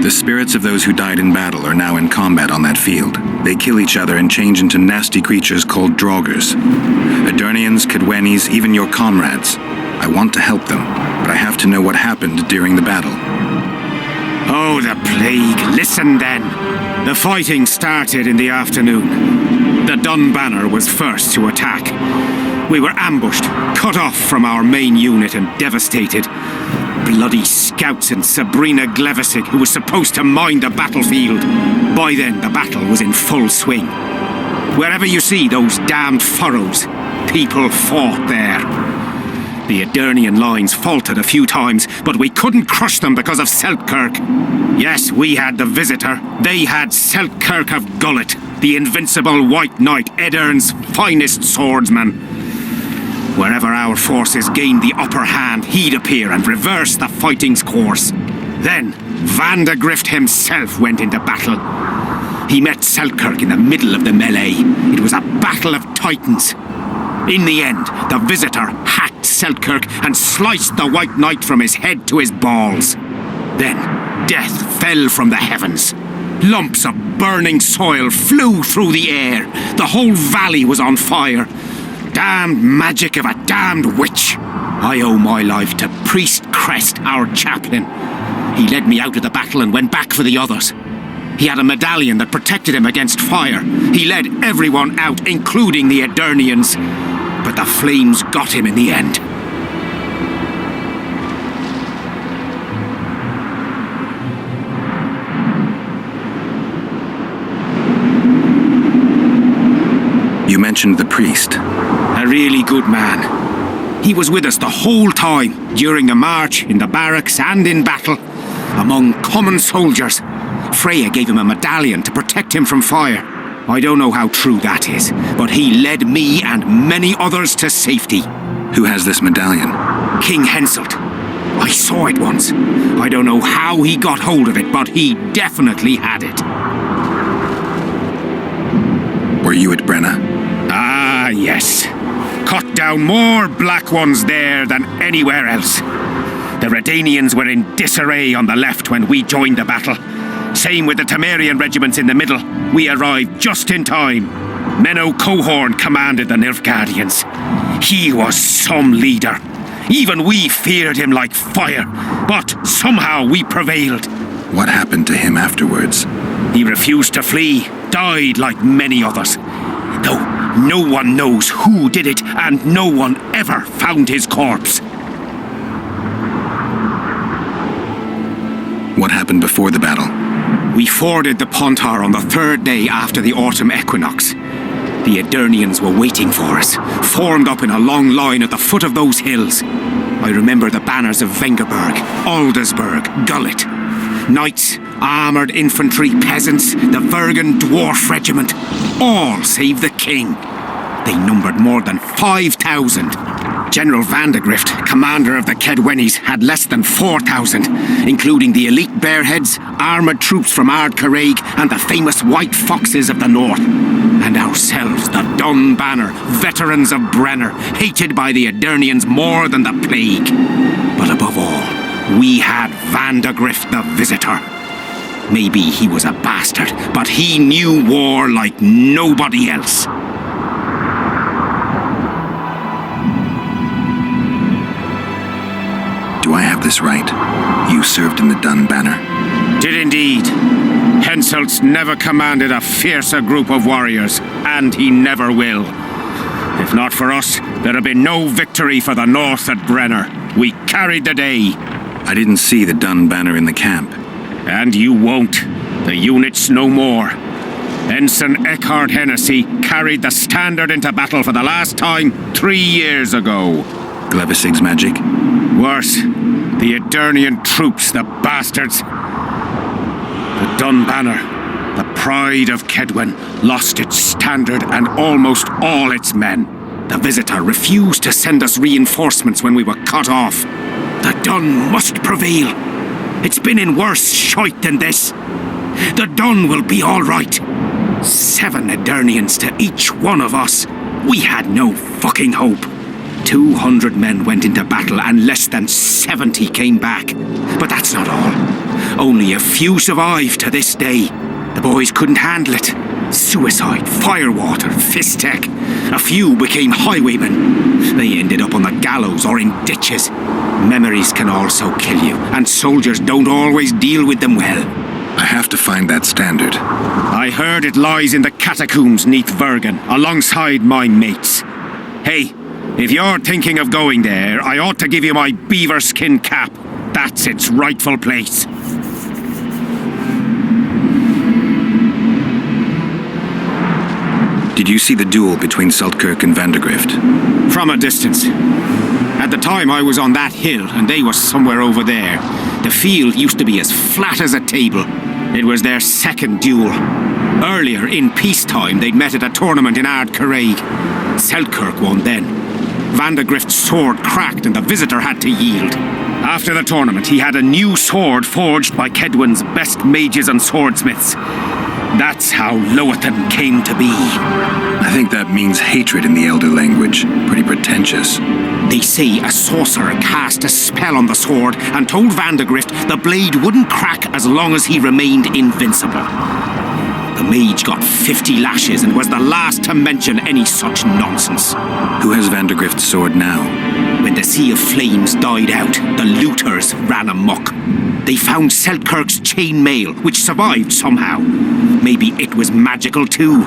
The spirits of those who died in battle are now in combat on that field. They kill each other and change into nasty creatures called draugrs. Adurnians, Cadwenis, even your comrades. I want to help them, but I have to know what happened during the battle. Oh, the plague. Listen then. The fighting started in the afternoon. The Dun Banner was first to attack. We were ambushed, cut off from our main unit and devastated. Bloody scouts and Sabrina Glevisic, who was supposed to mind the battlefield. By then, the battle was in full swing. Wherever you see those damned furrows, people fought there. The Edurnian lines faltered a few times, but we couldn't crush them because of Seltkirk. Yes, we had the Visitor. They had Seltkirk of Gullet, the invincible White Knight, Edern's finest swordsman. Wherever our forces gained the upper hand, he'd appear and reverse the fighting's course. Then, Vandegrift himself went into battle. He met Seltkirk in the middle of the melee. It was a battle of titans. In the end, the Visitor hacked Seltkirk and sliced the White Knight from his head to his balls. Then, death fell from the heavens. Lumps of burning soil flew through the air. The whole valley was on fire. Damned magic of a damned witch. I owe my life to Priest Crest, our chaplain. He led me out of the battle and went back for the others. He had a medallion that protected him against fire. He led everyone out, including the Edurnians. But the flames got him in the end. You mentioned the priest. A really good man. He was with us the whole time, during the march, in the barracks and in battle, among common soldiers. Freya gave him a medallion to protect him from fire. I don't know how true that is, but he led me and many others to safety. Who has this medallion? King Henselt. I saw it once. I don't know how he got hold of it, but he definitely had it. Were you at Brenna? Ah, yes. Cut down more black ones there than anywhere else. The Redanians were in disarray on the left when we joined the battle. Same with the Temerian regiments in the middle. We arrived just in time. Menno Cohorn commanded the Nilfgaardians. He was some leader. Even we feared him like fire, but somehow we prevailed. What happened to him afterwards? He refused to flee, died like many others. Though no one knows who did it, and no one ever found his corpse. What happened before the battle? We forded the Pontar on the third day after the autumn equinox. The Edirnians were waiting for us, formed up in a long line at the foot of those hills. I remember the banners of Vengerberg, Aldersburg, Gullet. Knights, armoured infantry, peasants, the Vergen Dwarf Regiment, all save the king. They numbered more than 5,000. General Vandegrift, commander of the Kedwennies, had less than 4,000, including the elite Bearheads, armoured troops from Ard Caraig, and the famous White Foxes of the North. And ourselves, the Dun Banner, veterans of Brenner, hated by the Edirnians more than the plague. But above all, we had Vandegrift the Visitor. Maybe he was a bastard, but he knew war like nobody else. Do I have this right? You served in the Dun Banner. Did indeed. Henselt's never commanded a fiercer group of warriors, and he never will. If not for us, there'd have been no victory for the North at Brenner. We carried the day. I didn't see the Dun Banner in the camp. And you won't. The unit's no more. Ensign Eckhard Hennessy carried the standard into battle for the last time 3 years ago. Glevisig's magic? Worse, the Edirnian troops, the bastards. The Dun Banner, the pride of Kedwen, lost its standard and almost all its men. The Visitor refused to send us reinforcements when we were cut off. The Dun must prevail. It's been in worse shite than this. The Dun will be all right. 7 Edirnians to each one of us. We had no fucking hope. 200 men went into battle and less than 70 came back. But that's not all. Only a few survived to this day. The boys couldn't handle it. Suicide, firewater, fistek. A few became highwaymen. They ended up on the gallows or in ditches. Memories can also kill you, and soldiers don't always deal with them well. I have to find that standard. I heard it lies in the catacombs neath Vergen, alongside my mates. Hey, if you're thinking of going there, I ought to give you my beaver skin cap. That's its rightful place. Did you see the duel between Seltkirk and Vandegrift? From a distance. At the time I was on that hill, and they were somewhere over there. The field used to be as flat as a table. It was their second duel. Earlier, in peacetime, they'd met at a tournament in Ard Caraig. Seltkirk won then. Vandegrift's sword cracked and the Visitor had to yield. After the tournament, he had a new sword forged by Kedwen's best mages and swordsmiths. That's how Loathan came to be. I think that means hatred in the Elder language. Pretty pretentious. They say a sorcerer cast a spell on the sword and told Vandegrift the blade wouldn't crack as long as he remained invincible. The mage got 50 lashes and was the last to mention any such nonsense. Who has Vandegrift's sword now? When the Sea of Flames died out, the looters ran amok. They found Seltkirk's chainmail, which survived somehow. Maybe it was magical too.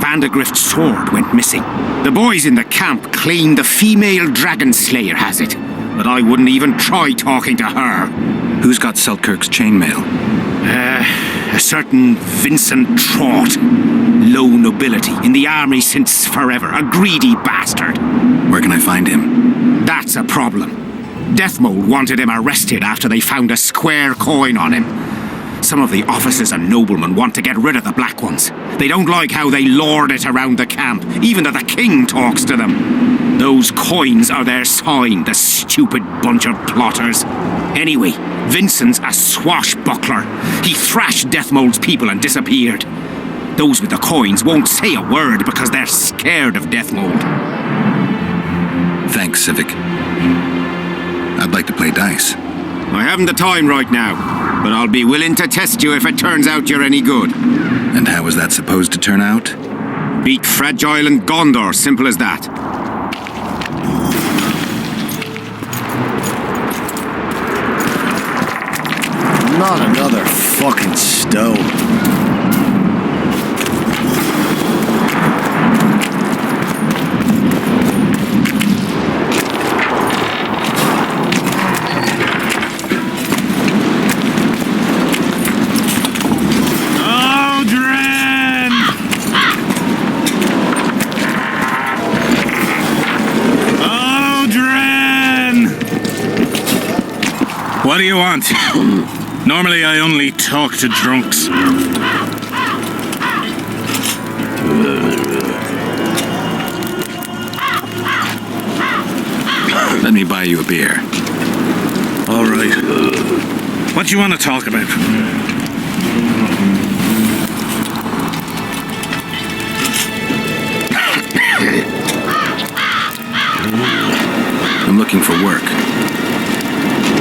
Vandegrift's sword went missing. The boys in the camp claim the female dragon slayer has it, but I wouldn't even try talking to her. Who's got Seltkirk's chainmail? A certain Vincent Trott. Low nobility, in the army since forever. A greedy bastard. Where can I find him? That's a problem. Detmold wanted him arrested after they found a square coin on him. Some of the officers and noblemen want to get rid of the black ones. They don't like how they lord it around the camp, even though the king talks to them. Those coins are their sign, the stupid bunch of plotters. Anyway, Vincent's a swashbuckler. He thrashed Detmold's people and disappeared. Those with the coins won't say a word because they're scared of Detmold. Thanks, Civic. I'd like to play dice. I haven't the time right now, but I'll be willing to test you if it turns out you're any good. And how is that supposed to turn out? Beat Fragile and Gondor, simple as that. Not another fucking stone. What do you want? Normally I only talk to drunks. Let me buy you a beer. All right. What do you want to talk about? I'm looking for work.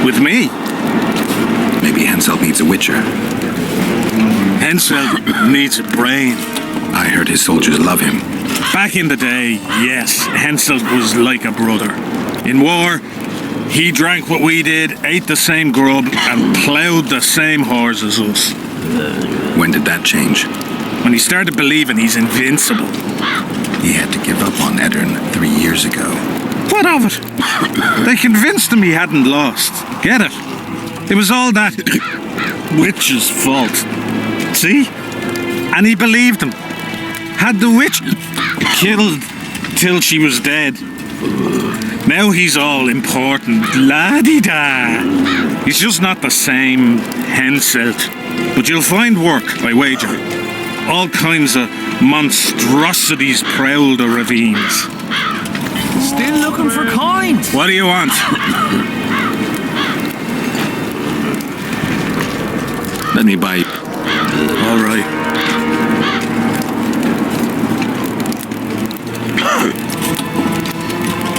With me? Maybe Henselt needs a witcher. Henselt needs a brain. I heard his soldiers love him. Back in the day, yes, Henselt was like a brother. In war, he drank what we did, ate the same grub, and ploughed the same horse as us. When did that change? When he started believing he's invincible. He had to give up on Odrin 3 years ago. What of it? They convinced him he hadn't lost. Get it? It was all that witch's fault. See? And he believed him. Had the witch killed till she was dead. Now he's all important. La-di-da. He's just not the same Henselt. But you'll find work, I wager. All kinds of monstrosities prowl the ravines. Still looking for coins. What do you want? Let me buy you. All right.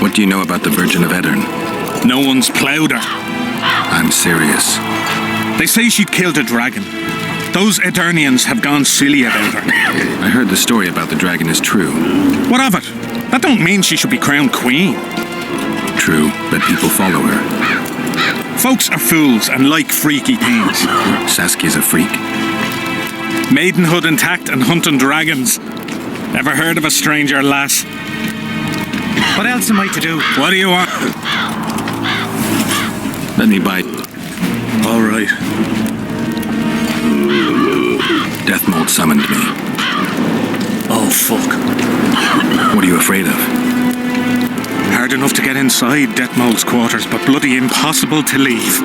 What do you know about the Virgin of Odrin? No one's ploughed her. I'm serious. They say she killed a dragon. Those Eternians have gone silly about her. I heard the story about the dragon is true. What of it? That don't mean she should be crowned queen. True, but people follow her. Folks are fools and like freaky things. Saskia's a freak. Maidenhood intact and hunting dragons. Ever heard of a stranger lass? What else am I to do? What do you want? Let me buy. All right. Detmold summoned me. Oh, fuck. What are you afraid of? Hard enough to get inside Detmold's quarters, but bloody impossible to leave.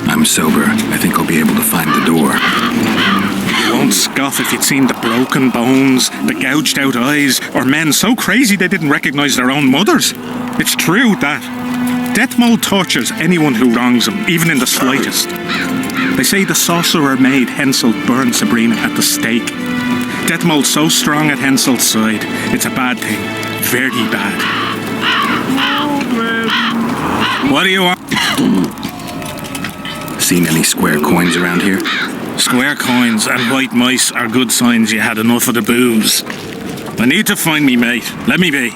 I'm sober. I think I'll be able to find the door. You won't scoff if you'd seen the broken bones, the gouged out eyes, or men so crazy they didn't recognize their own mothers. It's true, that. Detmold tortures anyone who wrongs him, even in the slightest. They say the sorcerer made Henselt burn Sabrina at the stake. Detmold's so strong at Henselt's side, it's a bad thing. Very bad. What do you want? Seen any square coins around here? Square coins and white mice are good signs you had enough of the booze. I need to find me mate. Let me be.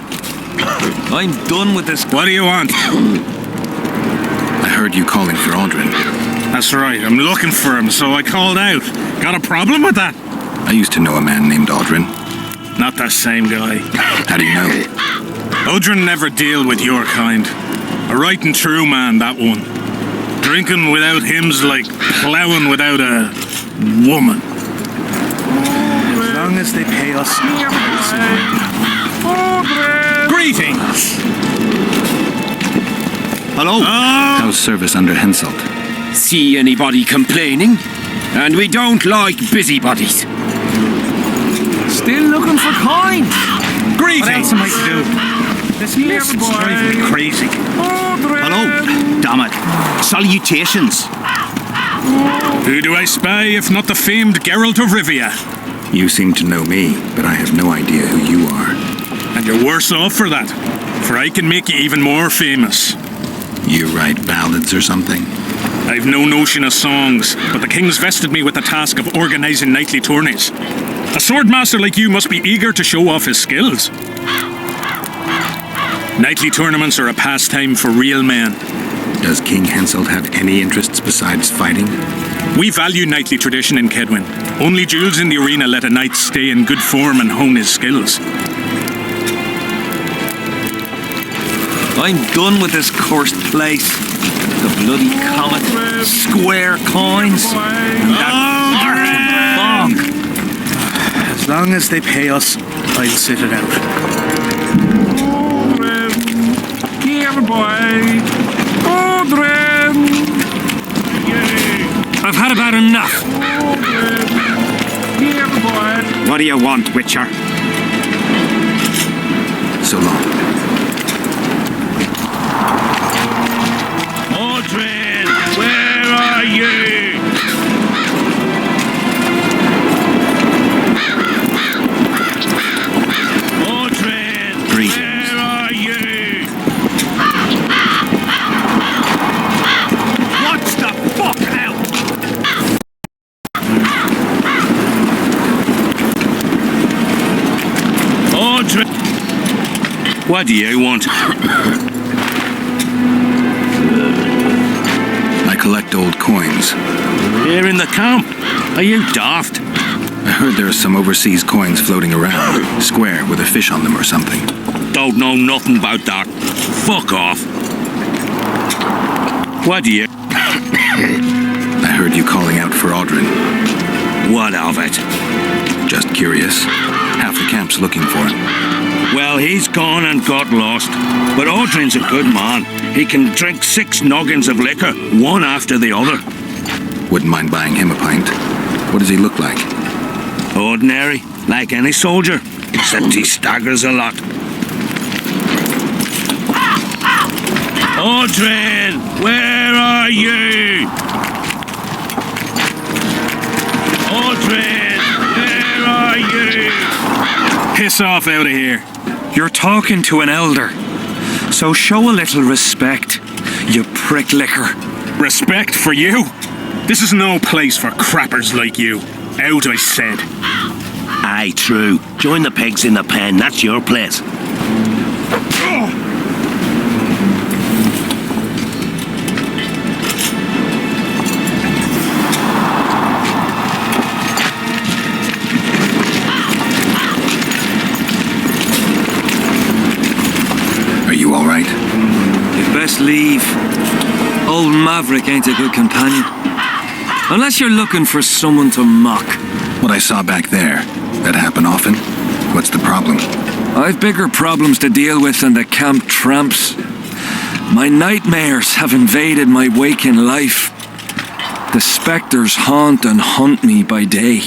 I'm done with this. What do you want? I heard you calling for Odrin. That's right, I'm looking for him, so I called out. Got a problem with that? I used to know a man named Odrin. Not that same guy. How do you know? Odrin never deal with your kind. A right and true man, that one. Drinking without him's like ploughing without a woman. As long as they pay us. Greetings! Hello. How's service under Henselt? See anybody complaining? And we don't like busybodies. Still looking for coins. Greetings! What else am I to do? This list's driving me crazy. Hello. Damn it. Salutations. Who do I spy if not the famed Geralt of Rivia? You seem to know me, but I have no idea who you are. And you're worse off for that, for I can make you even more famous. You write ballads or something? I've no notion of songs, but the king's vested me with the task of organising nightly tourneys. A swordmaster like you must be eager to show off his skills. Nightly tournaments are a pastime for real men. Does King Henselt have any interests besides fighting? We value knightly tradition in Kedwin. Only duels in the arena let a knight stay in good form and hone his skills. I'm done with this cursed place. The bloody comet, square coins, and that bog. As long as they pay us, I'll sit it out. Here, boy. Odrin! I've had about enough. What do you want, Witcher? So long. Odrin, where are you? Odrin, where are you? What's the fuck out? Odrin, what do you want? I collect old coins. Here in the camp? Are you daft? I heard there are some overseas coins floating around, square with a fish on them or something. Don't know nothing about that. Fuck off. What do you... I heard you calling out for Odrin. What of it? Just curious. Half the camp's looking for him. Well, he's gone and got lost. But Odrin's a good man. He can drink 6 noggins of liquor, one after the other. Wouldn't mind buying him a pint. What does he look like? Ordinary, like any soldier, except he staggers a lot. Odrin, where are you? Odrin, where are you? Piss off out of here. You're talking to an elder. So show a little respect, you prick licker. Respect for you? This is no place for crappers like you. Out, I said. Aye, true. Join the pigs in the pen, that's your place. Are you all right? You'd best leave. Old Maverick ain't a good companion. Unless you're looking for someone to mock. What I saw back there, that happen often? What's the problem? I've bigger problems to deal with than the camp tramps. My nightmares have invaded my waking life. The spectres haunt and hunt me by day.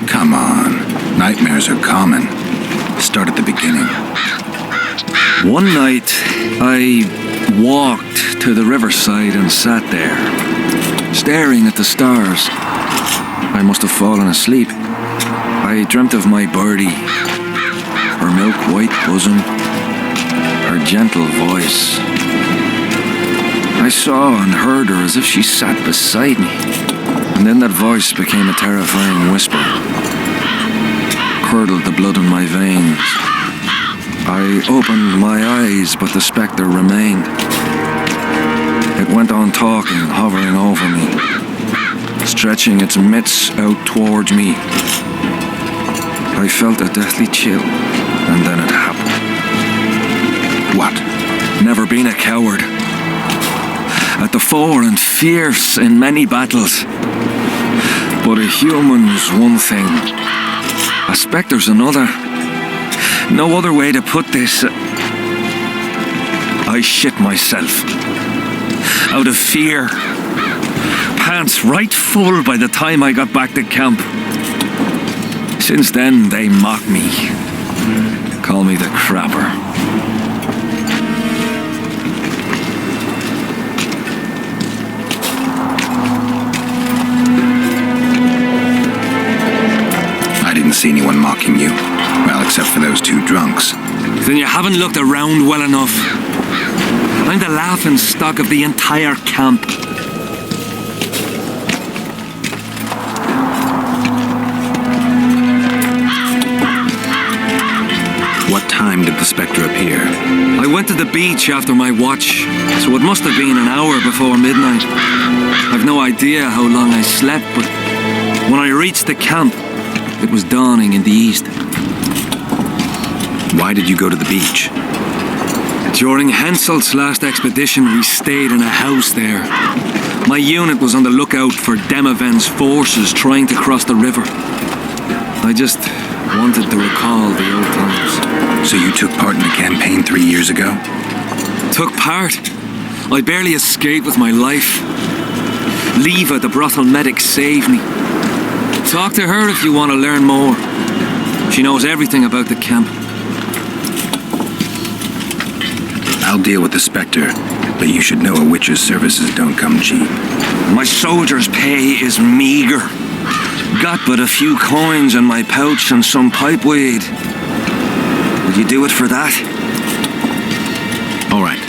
Come on. Nightmares are common. Start at the beginning. One night, I walked to the riverside and sat there, staring at the stars. I must have fallen asleep. I dreamt of my birdie, her milk-white bosom, her gentle voice. I saw and heard her as if she sat beside me, and then that voice became a terrifying whisper, curdled the blood in my veins. I opened my eyes, but the spectre remained. It went on talking, hovering over me, stretching its mitts out towards me. I felt a deathly chill, and then it happened. What? Never been a coward. At the fore and fierce in many battles. But a human's one thing, a spectre's another. No other way to put this. I shit myself. Out of fear. Pants right full by the time I got back to camp. Since then, they mock me. Call me the crapper. I didn't see anyone mocking you. Well, except for those 2 drunks. Then you haven't looked around well enough. I'm the laughing stock of the entire camp. What time did the spectre appear? I went to the beach after my watch, so it must have been an hour before midnight. I've no idea how long I slept, but when I reached the camp, it was dawning in the east. Why did you go to the beach? During Henselt's last expedition, we stayed in a house there. My unit was on the lookout for Demoven's forces trying to cross the river. I just wanted to recall the old times. So you took part in the campaign 3 years ago? Took part? I barely escaped with my life. Leva, the brothel medic, saved me. Talk to her if you want to learn more. She knows everything about the camp. I'll deal with the Spectre, but you should know a witch's services don't come cheap. My soldier's pay is meager. Got but a few coins in my pouch and some pipeweed. Will you do it for that? All right.